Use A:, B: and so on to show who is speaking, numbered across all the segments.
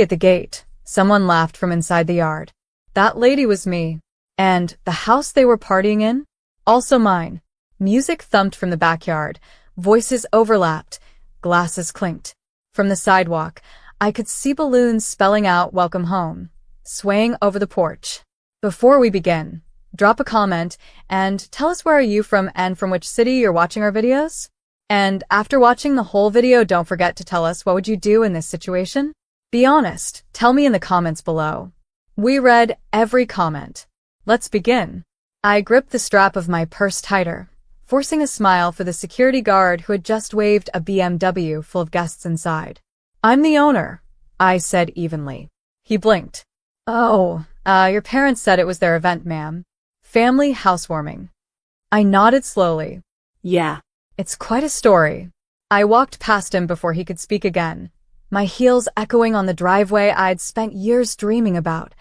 A: At the gate, someone laughed from inside the yard. That lady was me. And the house they were partying in? Also mine. Music thumped from the backyard. Voices overlapped. Glasses clinked. From the sidewalk, I could see balloons spelling out "Welcome Home," swaying over the porch. Before we begin, drop a comment and tell us where are you from and from which city you're watching our videos? And after watching the whole video, don't forget to tell us what would you do in this situation? Be honest, tell me in the comments below. We read every comment. Let's begin. I gripped the strap of my purse tighter, forcing a smile for the security guard who had just waved a BMW full of guests inside. "I'm the owner," I said evenly. He blinked. "Oh, your parents said it was their event, ma'am. Family housewarming." I nodded slowly. "Yeah, it's quite a story." I walked past him before he could speak again, my heels echoing on the driveway I'd spent years dreaming about,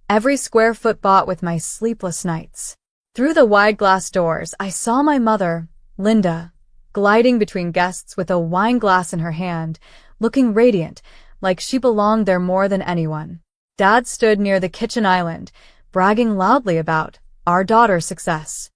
A: every square foot bought with my sleepless nights. Through the wide glass doors, I saw my mother, Linda, gliding between guests with a wine glass in her hand, looking radiant, like she belonged there more than anyone. Dad stood near the kitchen island, bragging loudly about our daughter's success.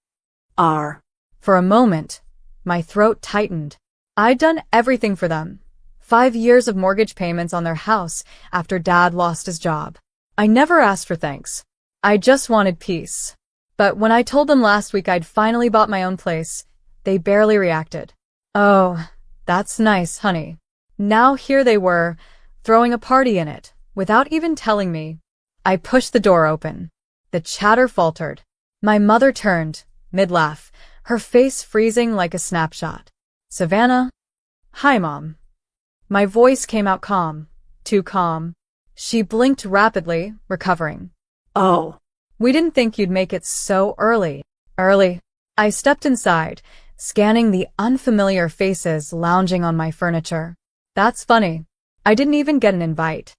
A: For a moment, my throat tightened. I'd done everything for them. 5 years of mortgage payments on their house after Dad lost his job. I never asked for thanks. I just wanted peace. But when I told them last week I'd finally bought my own place, they barely reacted. "Oh, that's nice, honey." Now here they were, throwing a party in it, without even telling me. I pushed the door open. The chatter faltered. My mother turned, mid-laugh, her face freezing like a snapshot. "Savannah?" "Hi, Mom." My voice came out calm, too calm. She blinked rapidly, recovering. "Oh. We didn't think you'd make it so early." "Early?" I stepped inside, scanning the unfamiliar faces lounging on my furniture. "That's funny. I didn't even get an invite."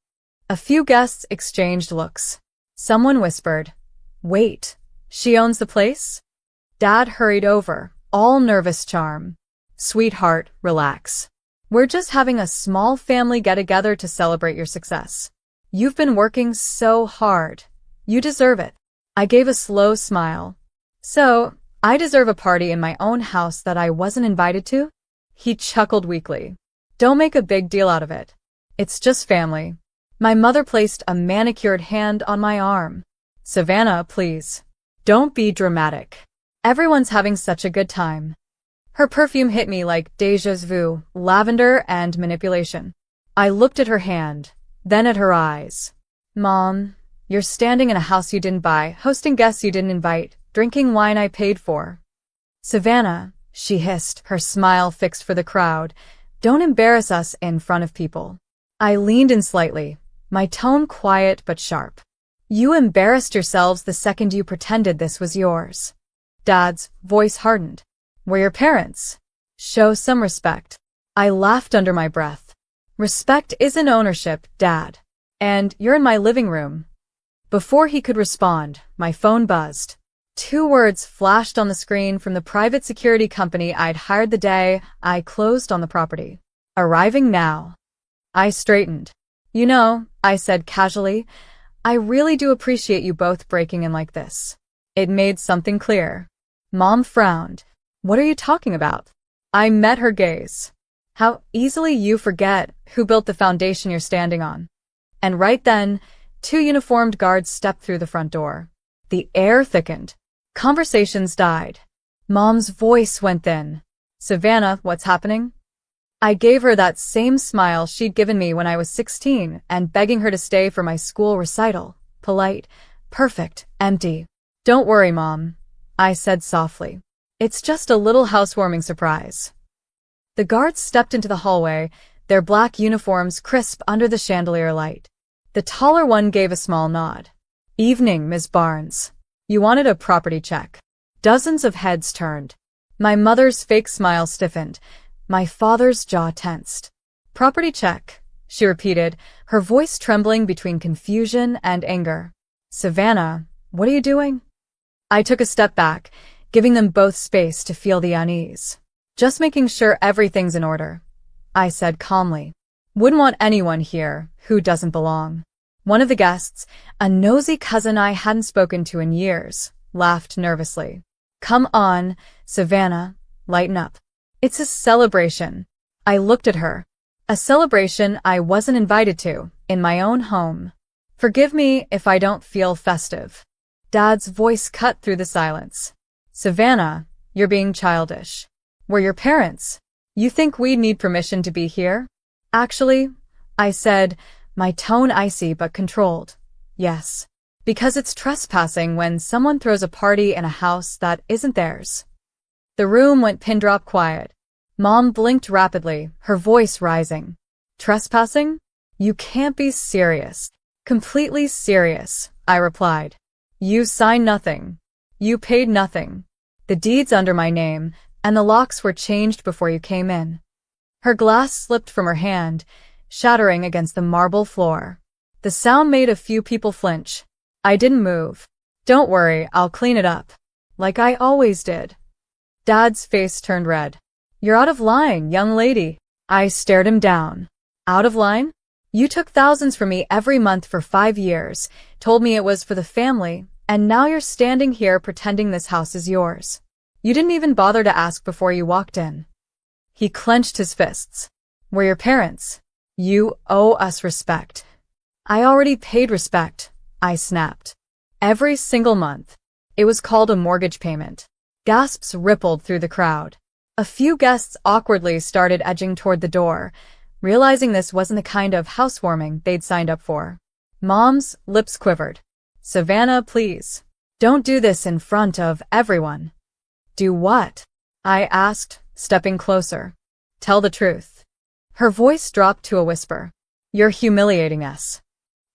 A: A few guests exchanged looks. Someone whispered, "Wait, she owns the place?" Dad hurried over, all nervous charm. "Sweetheart, relax. We're just having a small family get-together to celebrate your success. You've been working so hard. You deserve it." I gave a slow smile. "So, I deserve a party in my own house that I wasn't invited to?" He chuckled weakly. "Don't make a big deal out of it. It's just family." My mother placed a manicured hand on my arm. "Savannah, please. Don't be dramatic. Everyone's having such a good time." Her perfume hit me like déjà vu, lavender and manipulation. I looked at her hand, then at her eyes. "Mom, you're standing in a house you didn't buy, hosting guests you didn't invite, drinking wine I paid for." "Savannah," she hissed, her smile fixed for the crowd, "don't embarrass us in front of people." I leaned in slightly, my tone quiet but sharp. "You embarrassed yourselves the second you pretended this was yours." Dad's voice hardened. "We're your parents. Show some respect." I laughed under my breath. "Respect isn't ownership, Dad. And you're in my living room." Before he could respond, my phone buzzed. 2 words flashed on the screen from the private security company I'd hired the day I closed on the property. "Arriving now." I straightened. "You know," I said casually, "I really do appreciate you both breaking in like this." It made something clear. Mom frowned. "What are you talking about?" I met her gaze. "How easily you forget who built the foundation you're standing on." And right then, 2 uniformed guards stepped through the front door. The air thickened. Conversations died. Mom's voice went thin. "Savannah, what's happening?" I gave her that same smile she'd given me when I was 16 and begging her to stay for my school recital. Polite, perfect, empty. "Don't worry, Mom," I said softly. "It's just a little housewarming surprise." The guards stepped into the hallway, their black uniforms crisp under the chandelier light. The taller one gave a small nod. "Evening, Ms. Barnes. You wanted a property check." Dozens of heads turned. My mother's fake smile stiffened. My father's jaw tensed. "Property check," she repeated, her voice trembling between confusion and anger. "Savannah, what are you doing?" I took a step back, giving them both space to feel the unease. "Just making sure everything's in order," I said calmly. Wouldn't want anyone here who doesn't belong. One of the guests, a nosy cousin I hadn't spoken to in years, laughed nervously. Come on, Savannah, lighten up. It's a celebration. I looked at her. A celebration I wasn't invited to, in my own home. Forgive me if I don't feel festive. Dad's voice cut through the silence. Savannah, you're being childish. We're your parents. You think we'd need permission to be here? Actually, I said, my tone icy but controlled. Yes. Because it's trespassing when someone throws a party in a house that isn't theirs. The room went pin-drop quiet. Mom blinked rapidly, her voice rising. Trespassing? You can't be serious. Completely serious, I replied. You signed nothing. You paid nothing. The deed's under my name, and the locks were changed before you came in. Her glass slipped from her hand, shattering against the marble floor. The sound made a few people flinch. I didn't move. Don't worry, I'll clean it up. Like I always did. Dad's face turned red. You're out of line, young lady. I stared him down. Out of line? You took thousands from me every month for 5 years, told me it was for the family, and now you're standing here pretending this house is yours. You didn't even bother to ask before you walked in. He clenched his fists. We're your parents. You owe us respect. I already paid respect, I snapped. Every single month. It was called a mortgage payment. Gasps rippled through the crowd. A few guests awkwardly started edging toward the door, realizing this wasn't the kind of housewarming they'd signed up for. Mom's lips quivered. Savannah, please. Don't do this in front of everyone. Do what? I asked, stepping closer. Tell the truth. Her voice dropped to a whisper. You're humiliating us.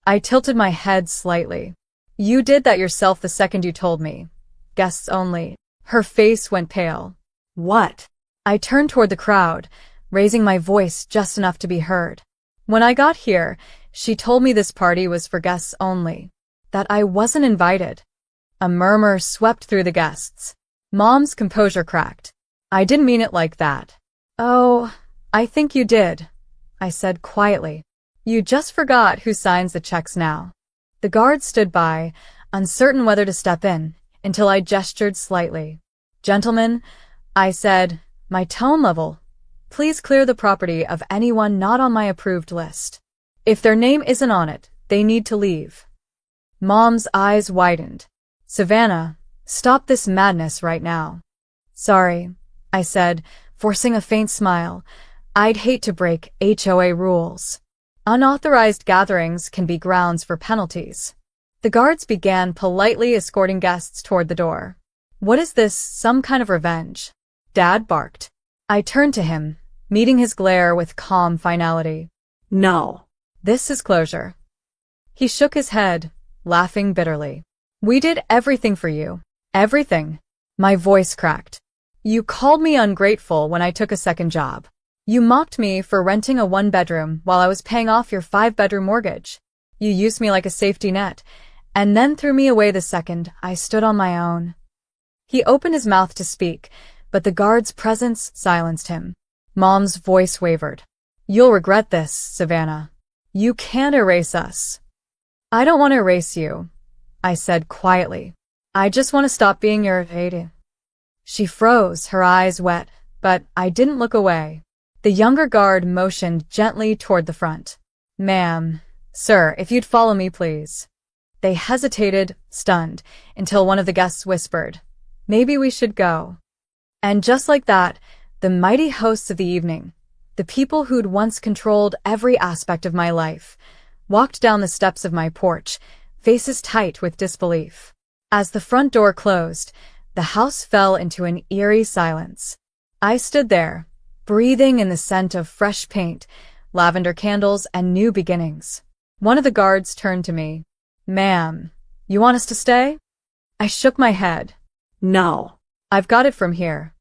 A: I tilted my head slightly. You did that yourself the second you told me. Guests only. Her face went pale. What? I turned toward the crowd, raising my voice just enough to be heard. When I got here, she told me this party was for guests only. That I wasn't invited. A murmur swept through the guests. Mom's composure cracked. I didn't mean it like that. Oh, I think you did, I said quietly. You just forgot who signs the checks now. The guard stood by, uncertain whether to step in, until I gestured slightly. Gentlemen, I said, my tone level. Please clear the property of anyone not on my approved list. If their name isn't on it, they need to leave. Mom's eyes widened. Savannah, stop this madness right now. Sorry, I said, forcing a faint smile. I'd hate to break HOA rules. Unauthorized gatherings can be grounds for penalties. The guards began politely escorting guests toward the door. What is this, some kind of revenge? Dad barked. I turned to him, meeting his glare with calm finality. No. This is closure. He shook his head, laughing bitterly. We did everything for you. Everything. My voice cracked. You called me ungrateful when I took a second job. You mocked me for renting a 1-bedroom while I was paying off your 5-bedroom mortgage. You used me like a safety net, and then threw me away the second I stood on my own. He opened his mouth to speak, but the guard's presence silenced him. Mom's voice wavered. You'll regret this, Savannah. You can't erase us. I don't want to erase you, I said quietly. I just want to stop being your hater. She froze, her eyes wet, but I didn't look away. The younger guard motioned gently toward the front. Ma'am, sir, if you'd follow me, please. They hesitated, stunned, until one of the guests whispered, Maybe we should go. And just like that, the mighty hosts of the evening, the people who'd once controlled every aspect of my life, walked down the steps of my porch, faces tight with disbelief. As the front door closed, the house fell into an eerie silence. I stood there, breathing in the scent of fresh paint, lavender candles, and new beginnings. One of the guards turned to me. Ma'am, you want us to stay? I shook my head. No. I've got it from here.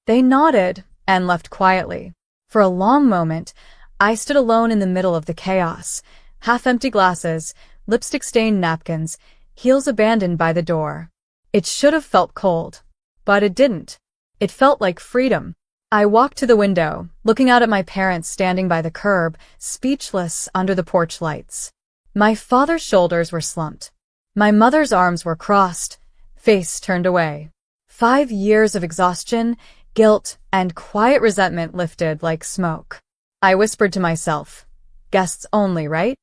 A: They nodded and left quietly. For a long moment, I stood alone in the middle of the chaos, half-empty glasses, lipstick-stained napkins, heels abandoned by the door. It should have felt cold, but it didn't. It felt like freedom. I walked to the window, looking out at my parents standing by the curb, speechless under the porch lights. My father's shoulders were slumped. My mother's arms were crossed, face turned away. 5 years of exhaustion, guilt, and quiet resentment lifted like smoke. I whispered to myself, guests only, right?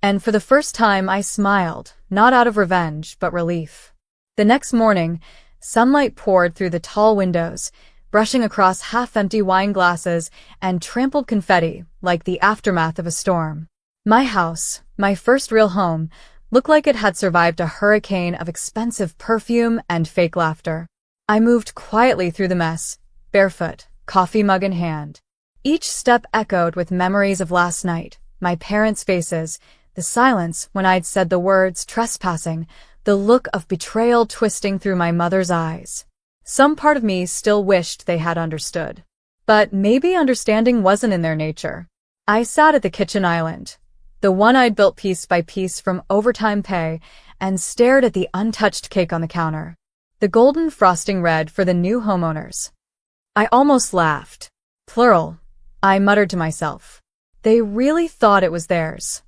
A: And for the first time I smiled, not out of revenge, but relief. The next morning, sunlight poured through the tall windows, brushing across half-empty wine glasses and trampled confetti like the aftermath of a storm. My house, my first real home, looked like it had survived a hurricane of expensive perfume and fake laughter. I moved quietly through the mess, barefoot, coffee mug in hand. Each step echoed with memories of last night, my parents' faces, the silence when I'd said the words trespassing, the look of betrayal twisting through my mother's eyes. Some part of me still wished they had understood. But maybe understanding wasn't in their nature. I sat at the kitchen island, the one I'd built piece by piece from overtime pay, and stared at the untouched cake on the counter. The golden frosting red for the new homeowners. I almost laughed. Plural, I muttered to myself. They really thought it was theirs.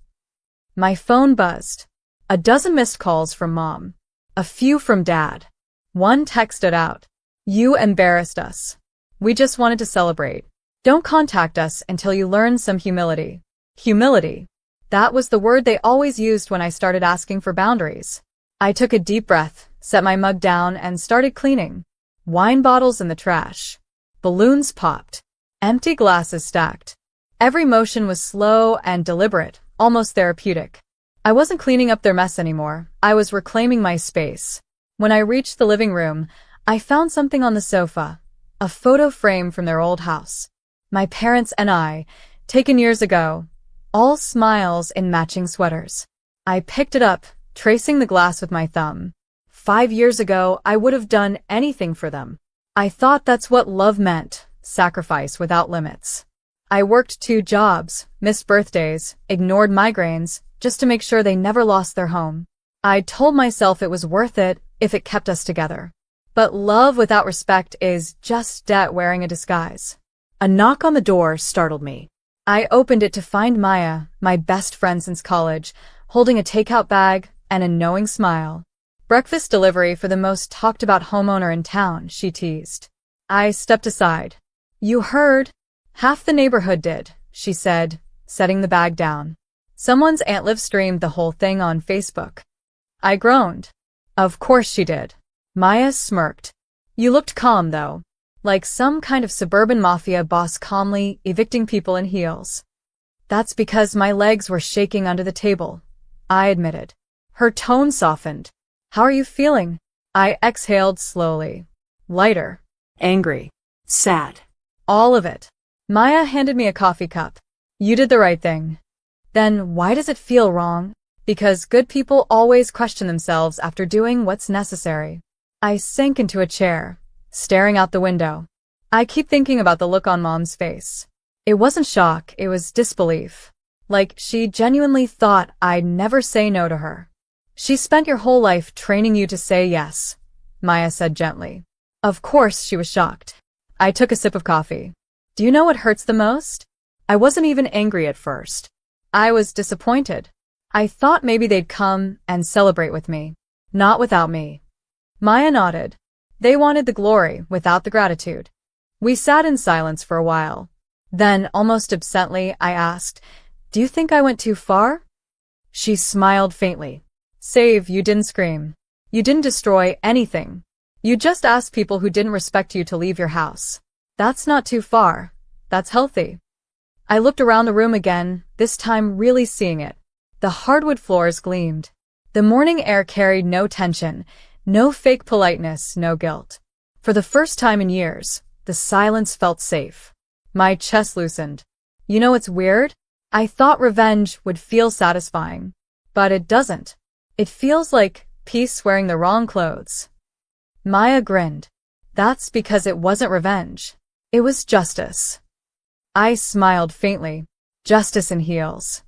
A: My phone buzzed. A dozen missed calls from Mom. A few from Dad. One texted out. You embarrassed us. We just wanted to celebrate. Don't contact us until you learn some humility. Humility. That was the word they always used when I started asking for boundaries. I took a deep breath, set my mug down, and started cleaning. Wine bottles in the trash. Balloons popped. Empty glasses stacked. Every motion was slow and deliberate, almost therapeutic. I wasn't cleaning up their mess anymore. I was reclaiming my space. When I reached the living room, I found something on the sofa. A photo frame from their old house. My parents and I, taken years ago, all smiles in matching sweaters. I picked it up, tracing the glass with my thumb. 5 years ago, I would have done anything for them. I thought that's what love meant, sacrifice without limits. I worked 2 jobs, missed birthdays, ignored migraines, just to make sure they never lost their home. I told myself it was worth it if it kept us together. But love without respect is just debt wearing a disguise. A knock on the door startled me. I opened it to find Maya, my best friend since college, holding a takeout bag and a knowing smile. Breakfast delivery for the most talked-about homeowner in town, she teased. I stepped aside. You heard? Half the neighborhood did, she said, setting the bag down. Someone's Aunt Liv streamed the whole thing on Facebook. I groaned. Of course she did. Maya smirked. You looked calm, though. Like some kind of suburban mafia boss calmly evicting people in heels. That's because my legs were shaking under the table, I admitted. Her tone softened. How are you feeling? I exhaled slowly. Lighter. Angry. Sad. All of it. Maya handed me a coffee cup. You did the right thing. Then why does it feel wrong? Because good people always question themselves after doing what's necessary. I sank into a chair, staring out the window. I keep thinking about the look on Mom's face. It wasn't shock, it was disbelief. Like she genuinely thought I'd never say no to her. She spent your whole life training you to say yes, Maya said gently. Of course she was shocked. I took a sip of coffee. Do you know what hurts the most? I wasn't even angry at first. I was disappointed. I thought maybe they'd come and celebrate with me. Not without me. Maya nodded. They wanted the glory without the gratitude. We sat in silence for a while. Then, almost absently, I asked, Do you think I went too far? She smiled faintly. Save, you didn't scream. You didn't destroy anything. You just asked people who didn't respect you to leave your house. That's not too far. That's healthy. I looked around the room again, this time really seeing it. The hardwood floors gleamed. The morning air carried no tension, no fake politeness, no guilt. For the first time in years, the silence felt safe. My chest loosened. You know what's weird? I thought revenge would feel satisfying. But it doesn't. It feels like peace wearing the wrong clothes. Maya grinned. That's because it wasn't revenge. It was justice. I smiled faintly. Justice in heels.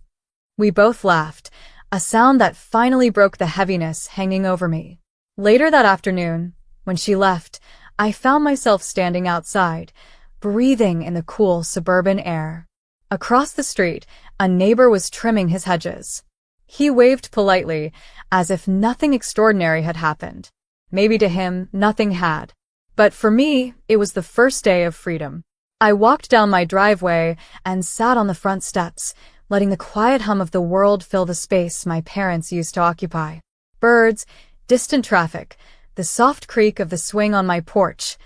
A: We both laughed, a sound that finally broke the heaviness hanging over me. Later that afternoon, when she left, I found myself standing outside, breathing in the cool suburban air. Across the street, a neighbor was trimming his hedges. He waved politely, as if nothing extraordinary had happened. Maybe to him, nothing had. But for me, it was the first day of freedom. I walked down my driveway and sat on the front steps, letting the quiet hum of the world fill the space my parents used to occupy. Birds, distant traffic, the soft creak of the swing on my porch,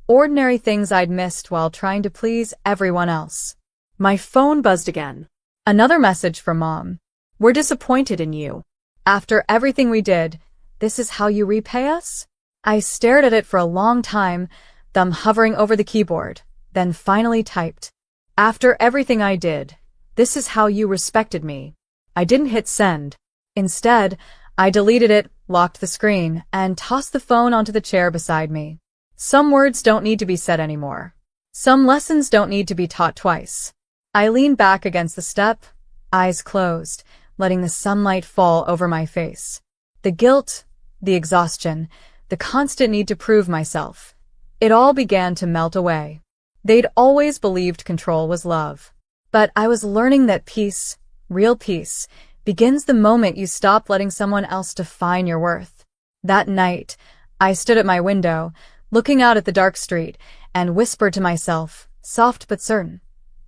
A: ordinary things I'd missed while trying to please everyone else. My phone buzzed again. Another message from Mom. "We're disappointed in you. After everything we did, this is how you repay us?" I stared at it for a long time, thumb hovering over the keyboard, then finally typed. "After everything I did, this is how you respected me." I didn't hit send. Instead, I deleted it, locked the screen, and tossed the phone onto the chair beside me. Some words don't need to be said anymore. Some lessons don't need to be taught twice. I leaned back against the step, eyes closed, letting the sunlight fall over my face. The guilt, the exhaustion, the constant need to prove myself. It all began to melt away. They'd always believed control was love. But I was learning that peace, real peace, begins the moment you stop letting someone else define your worth. That night, I stood at my window, looking out at the dark street, and whispered to myself, soft but certain,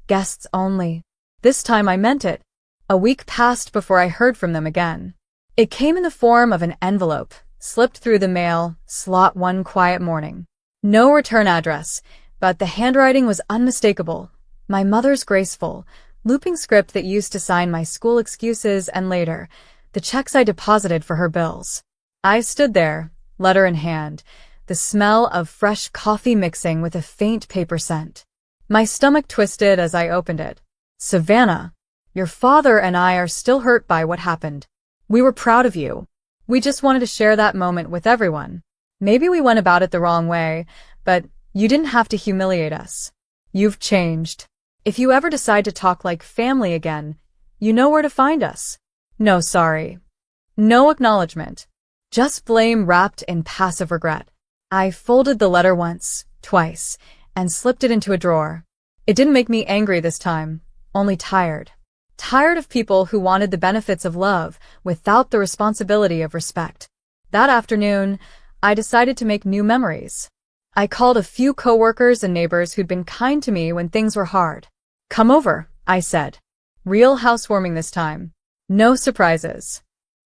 A: "Guests only." This time I meant it. A week passed before I heard from them again. It came in the form of an envelope, slipped through the mail, slot one quiet morning. No return address, but the handwriting was unmistakable. My mother's graceful, looping script that used to sign my school excuses and later, the checks I deposited for her bills. I stood there, letter in hand, the smell of fresh coffee mixing with a faint paper scent. My stomach twisted as I opened it. "Savannah, your father and I are still hurt by what happened. We were proud of you. We just wanted to share that moment with everyone. Maybe we went about it the wrong way, but you didn't have to humiliate us. You've changed. If you ever decide to talk like family again, you know where to find us." No sorry. No acknowledgement. Just blame wrapped in passive regret. I folded the letter once, twice, and slipped it into a drawer. It didn't make me angry this time, only tired. Tired of people who wanted the benefits of love without the responsibility of respect. That afternoon, I decided to make new memories. I called a few coworkers and neighbors who'd been kind to me when things were hard. "Come over," I said. Real housewarming this time. No surprises.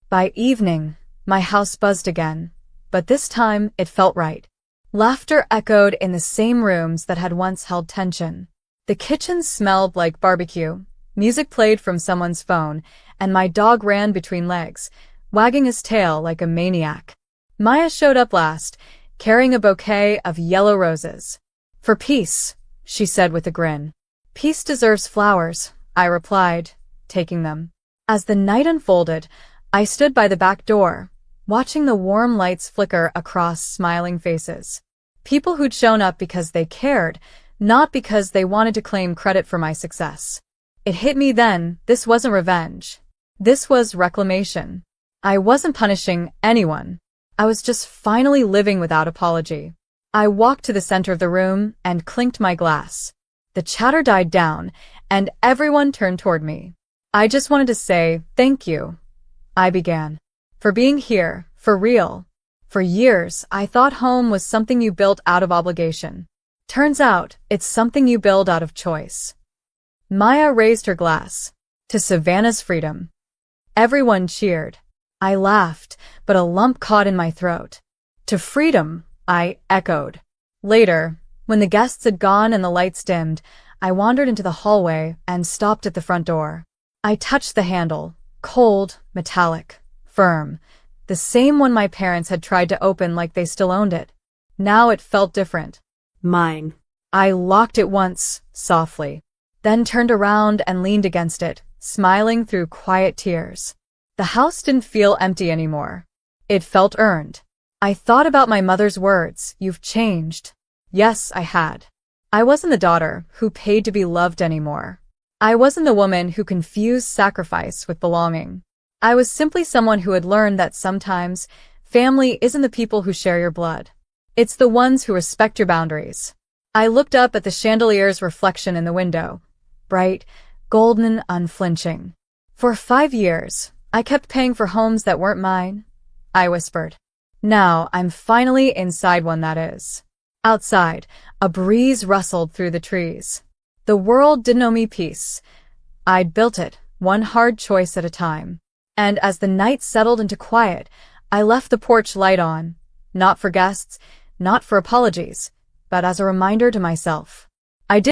A: By evening, my house buzzed again, but this time it felt right. Laughter echoed in the same rooms that had once held tension. The kitchen smelled like barbecue. Music played from someone's phone, and my dog ran between legs, wagging his tail like a maniac. Maya showed up last, carrying a bouquet of yellow roses. "For peace," she said with a grin. "Peace deserves flowers," I replied, taking them. As the night unfolded, I stood by the back door, watching the warm lights flicker across smiling faces. People who'd shown up because they cared, not because they wanted to claim credit for my success. It hit me then, this wasn't revenge. This was reclamation. I wasn't punishing anyone. I was just finally living without apology. I walked to the center of the room and clinked my glass. The chatter died down, and everyone turned toward me. "I just wanted to say thank you," I began. "For being here, for real. For years, I thought home was something you built out of obligation. Turns out, it's something you build out of choice." Maya raised her glass. "To Savannah's freedom." Everyone cheered. I laughed, but a lump caught in my throat. "To freedom," I echoed. Later, when the guests had gone and the lights dimmed, I wandered into the hallway and stopped at the front door. I touched the handle, cold, metallic, firm, the same one my parents had tried to open like they still owned it. Now it felt different. "Mine." I locked it once, softly, then turned around and leaned against it, smiling through quiet tears. The house didn't feel empty anymore. It felt earned. I thought about my mother's words, "You've changed." Yes, I had. I wasn't the daughter who paid to be loved anymore. I wasn't the woman who confused sacrifice with belonging. I was simply someone who had learned that sometimes family isn't the people who share your blood. It's the ones who respect your boundaries. I looked up at the chandelier's reflection in the window. Bright, golden, unflinching. For 5 years, I kept paying for homes that weren't mine, I whispered. Now I'm finally inside one that is. Outside, a breeze rustled through the trees. The world didn't owe me peace. I'd built it, one hard choice at a time. And as the night settled into quiet, I left the porch light on, not for guests, not for apologies, but as a reminder to myself.